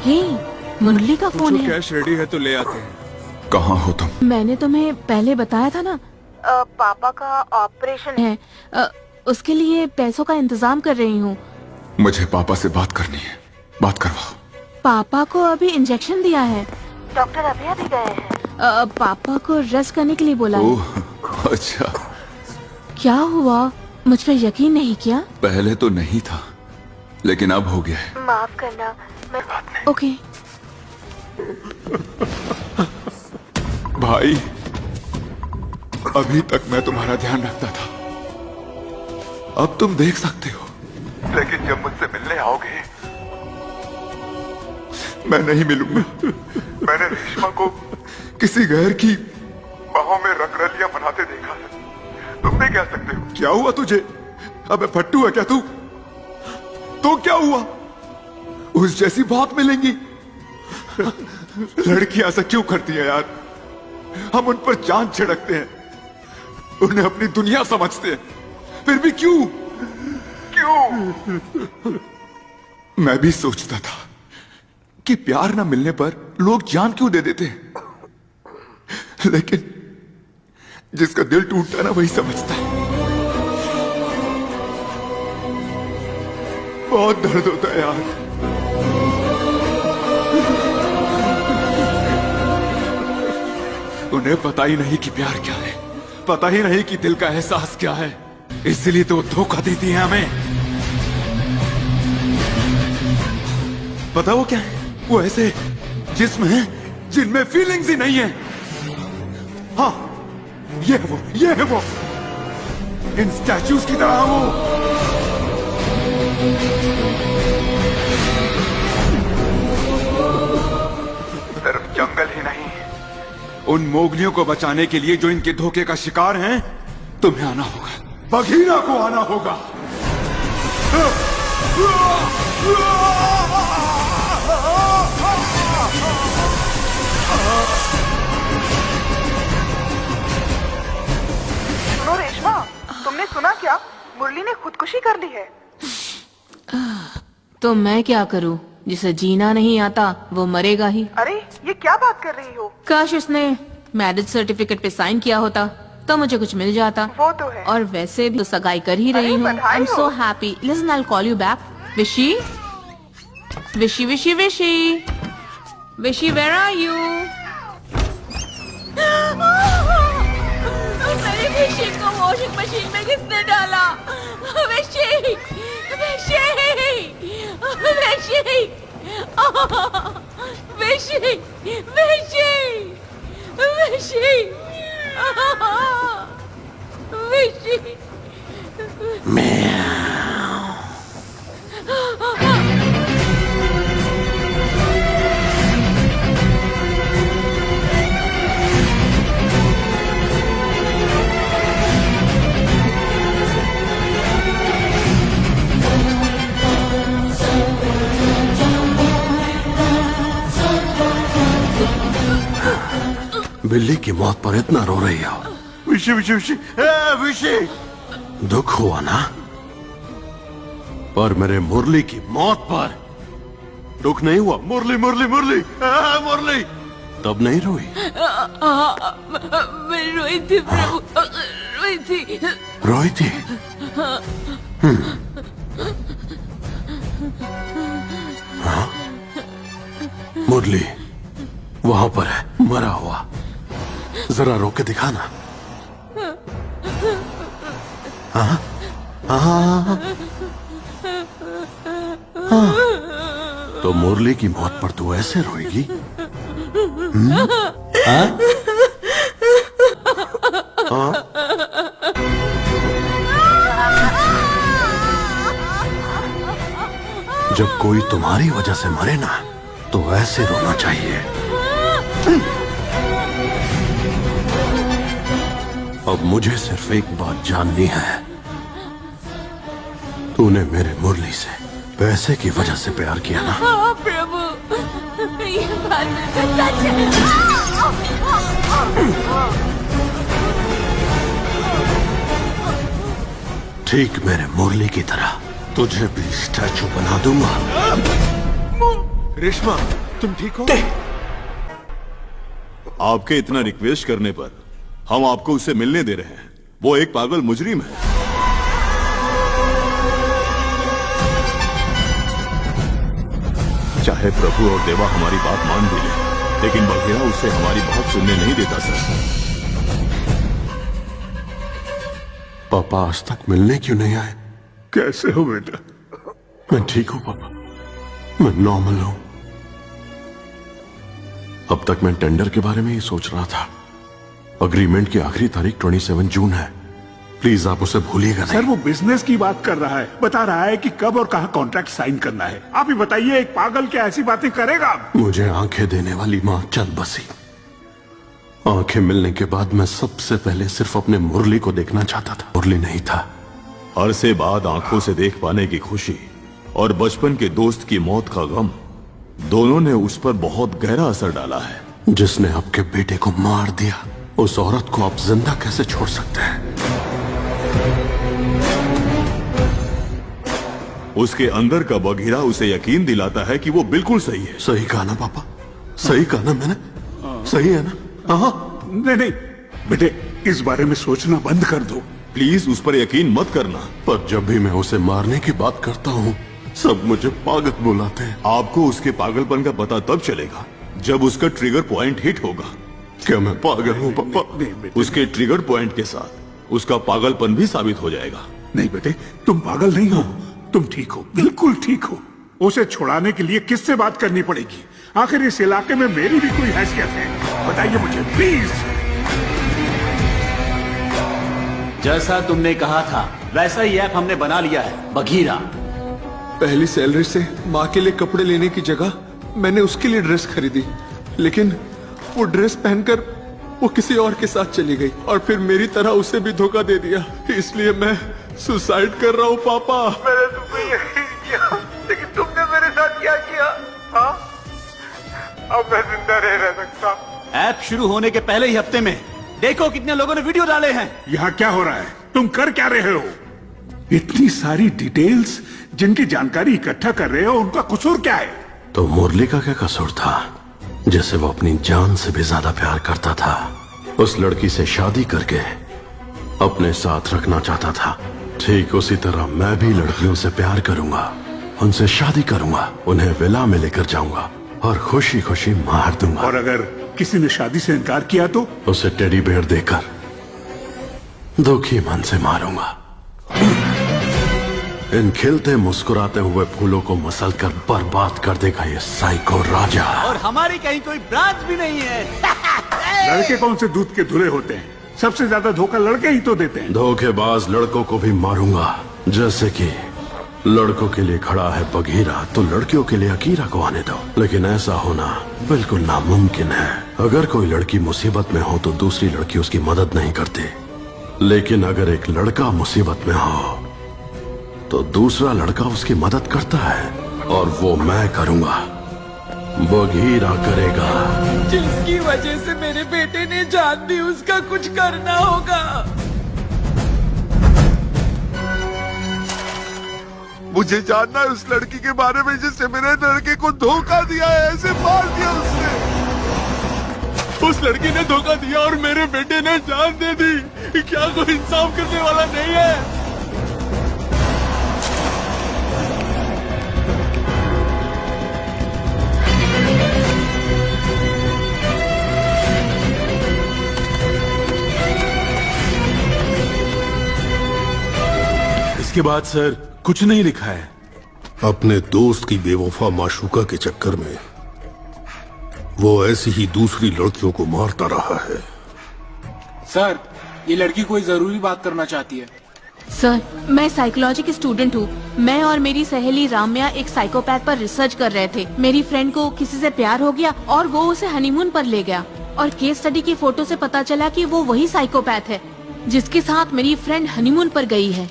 हे, मुरली का फोन है। Cash ready है तो ले आते हैं। कहाँ हो तुम? मैंने तुम्हें पहले बताया था ना, पापा का ऑपरेशन है, उसके लिए पैसों का इंतजाम कर रही हूँ। मुझे पापा से बात करनी है, बात करवाओ। पापा को अभी इंजेक्शन दिया है, डॉक्टर अभी गए हैं। पापा को रेस्ट करने के लिए बोला है। ओह, अच्छा। क्या हुआ, मुझ पर यकीन नहीं किया? पहले तो नहीं था, लेकिन अब हो गया है। माफ करना, मैं बात नहीं। ओके। भाई, अभी तक मैं तुम्हारा ध्यान रखता था, अब तुम देख सकते हो, लेकिन जब मुझसे मिलने आओगे मैं नहीं मिलूंगा। मैंने रेशमा को किसी गैर की बाहों में रंगरलियां मनाते देखा है। तुम नहीं कह सकते हो। क्या हुआ तुझे? अबे फट्टू है क्या तू? तो क्या हुआ? उस जैसी बात मिलेंगी। लड़कियां ऐसा क्यों करती है यार? हम उन पर जान छिड़कते हैं, उन्हें अपनी दुनिया समझते हैं, फिर भी क्यों? मैं भी सोचता था कि प्यार ना मिलने पर लोग जान क्यों दे देते हैं, लेकिन जिसका दिल टूटता ना वही समझता है। बहुत दर्द होता है यार। उन्हें पता ही नहीं कि प्यार क्या है, पता ही नहीं कि दिल का एहसास क्या है, इसलिए तो धोखा देती है हमें। पता वो क्या है? वो ऐसे जिस्म हैं जिनमें फीलिंग्स ही नहीं है। हाँ, ये है वो इन स्टैच्यूज की तरह वो। सिर्फ जंगल ही नहीं, उन मोगलियों को बचाने के लिए जो इनके धोखे का शिकार हैं, तुम्हें आना होगा, बघीरा को आना होगा। सुनो रेशमा, तुमने सुना क्या? मुरली ने खुदकुशी कर ली है। तो मैं क्या करूं? जिसे जीना नहीं आता वो मरेगा ही। अरे ये क्या बात कर रही हो? काश उसने मैरिज सर्टिफिकेट पे साइन किया होता तो मुझे कुछ मिल जाता। वो तो है। और वैसे भी तो सगाई कर ही रही हूँ। I am so happy. Listen, I will call you back. विशी, विशी, विशी, विशी, विशी, वेयर आर यू? मेरी विशी को वॉशिंग मशीन में किसने डाला? विशी, विशी, विशी, विशी, विशी, विशी, विशी। बिल्ली की मौत पर इतना रो रही हो? विशी, विशी, विशी, विशी। दुख हुआ ना? पर मेरे मुरली की मौत पर दुख नहीं हुआ? मुरली, मुरली, मुरली, मुरली तब नहीं रोई? मैं रोई थी प्रभु, रोई थी। रोई थी? हाँ? मुरली वहां पर है, मरा हुआ। जरा रो के दिखाना। हाँ? हाँ? हाँ? तो मुरली की मौत पर तू ऐसे रोएगी? हाँ? हाँ? जब कोई तुम्हारी वजह से मरे ना तो ऐसे रोना चाहिए। अब मुझे सिर्फ एक बात जाननी है, तूने मेरे मुरली से पैसे की वजह से प्यार किया ना? हाँ प्रभु, ये बात सच है। ठीक मेरे मुरली की तरह तुझे भी स्टैचू बना दूंगा। रेशमा, तुम ठीक हो? आपके इतना रिक्वेस्ट करने पर हम आपको उससे मिलने दे रहे हैं। वो एक पागल मुजरिम है। चाहे प्रभु और देवा हमारी बात मान भी ले, लेकिन बघेरा उससे हमारी बात सुनने नहीं देता सर। पापा आज तक मिलने क्यों नहीं आए? कैसे हो बेटा? मैं ठीक हूं पापा, मैं नॉर्मल हूं। अब तक मैं टेंडर के बारे में ही सोच रहा था। अग्रीमेंट की आखिरी तारीख 27 जून है। प्लीज आप उसे भूलिएगा नहीं। सर वो बिजनेस की बात कर रहा है, बता रहा है कि कब और कहाँ कॉन्ट्रैक्ट साइन करना है। आप ही बताइए, एक पागल क्या ऐसी बातें करेगा? मुझे आंखें देने वाली माँ चल बसी। आंखें मिलने के बाद मैं सबसे पहले सिर्फ अपने मुरली को देखना चाहता था। मुरली नहीं था। अरसे बाद आंखों से देख पाने की खुशी और बचपन के दोस्त की मौत का गम, दोनों ने उस पर बहुत गहरा असर डाला है। जिसने आपके बेटे को मार दिया, उस औरत को आप जिंदा कैसे छोड़ सकते हैं? उसके अंदर का बघीरा उसे यकीन दिलाता है कि वो बिल्कुल सही है। सही कहा ना पापा? सही कहा ना मैंने? सही है ना? हाँ। नहीं नहीं बेटे, इस बारे में सोचना बंद कर दो। प्लीज उस पर यकीन मत करना। पर जब भी मैं उसे मारने की बात करता हूँ, सब मुझे पागल बुलाते हैं। आपको उसके पागलपन का पता तब चलेगा जब उसका ट्रिगर पॉइंट हिट होगा। क्या मैं पागल हूँ पापा? उसके ट्रिगर पॉइंट के साथ उसका पागलपन भी साबित हो जाएगा। नहीं बेटे, तुम पागल नहीं हो, तुम ठीक हो, बिल्कुल ठीक हो। उसे छुड़ाने के लिए किससे बात करनी पड़ेगी? आखिर इस इलाके में मेरी भी कोई हैसियत है? बताइए मुझे प्लीज। जैसा तुमने कहा था वैसा ही ऐप हमने बना लिया है, बघीरा। पहली सैलरी से माँ के लिए कपड़े लेने की जगह मैंने उसके लिए ड्रेस खरीदी, लेकिन वो ड्रेस पहनकर वो किसी और के साथ चली गई और फिर मेरी तरह उसे भी धोखा दे दिया। इसलिए मैं सुसाइड कर रहा हूँ पापा। मैंने तुमको यकीन किया, लेकिन तुमने मेरे साथ क्या किया? हाँ, अब मैं जिंदा नहीं रह सकता। ऐप शुरू होने के पहले ही हफ्ते में देखो कितने लोगों ने वीडियो डाले हैं। यहाँ क्या हो रहा है? तुम कर क्या रहे हो? इतनी सारी डिटेल्स जिनकी जानकारी इकट्ठा कर रहे हो, उनका कसूर क्या है? तो मुरली का क्या कसूर था, जैसे वो अपनी जान से भी ज्यादा प्यार करता था? उस लड़की से शादी करके अपने साथ रखना चाहता था। ठीक उसी तरह मैं भी लड़कियों से प्यार करूंगा, उनसे शादी करूंगा, उन्हें विला में लेकर जाऊंगा और खुशी खुशी मार दूंगा। और अगर किसी ने शादी से इनकार किया तो? उसे टेडी बेयर देकर दुखी मन से मारूंगा। इन खिलते मुस्कुराते हुए फूलों को मसल कर बर्बाद कर देगा ये साइको राजा। और हमारी कहीं कोई ब्रांच भी नहीं है। लड़के कौन से दूध के धुले होते हैं? सबसे ज्यादा धोखा लड़के ही तो देते हैं। धोखेबाज लड़कों को भी मारूंगा। जैसे कि लड़कों के लिए खड़ा है बघीरा, तो लड़कियों के लिए अकीरा को आने दो। लेकिन ऐसा होना बिल्कुल नामुमकिन है। अगर कोई लड़की मुसीबत में हो तो दूसरी लड़की उसकी मदद नहीं करती, लेकिन अगर एक लड़का मुसीबत में हो तो दूसरा लड़का उसकी मदद करता है, और वो मैं करूंगा, बघीरा करेगा। जिसकी वजह से मेरे बेटे ने जान दी, उसका कुछ करना होगा। मुझे जानना है उस लड़की के बारे में जिससे मेरे लड़के को धोखा दिया है, ऐसे मार दिया उसने। उस लड़की ने धोखा दिया और मेरे बेटे ने जान दे दी। क्या कोई इंसाफ करने वाला नहीं है? इसके बाद सर कुछ नहीं लिखा है। अपने दोस्त की बेवफा माशूका के चक्कर में वो ऐसी ही दूसरी लड़कियों को मारता रहा है। सर, ये लड़की कोई जरूरी बात करना चाहती है। सर, मैं साइकोलॉजी की स्टूडेंट हूँ। मैं और मेरी सहेली राम्या एक साइकोपैथ पर रिसर्च कर रहे थे। मेरी फ्रेंड को किसी से प्यार हो गया और वो उसे हनीमून पर ले गया, और केस स्टडी की फोटो से पता चला कि वो वही साइकोपैथ है जिसके साथ मेरी फ्रेंड हनीमून पर गई है।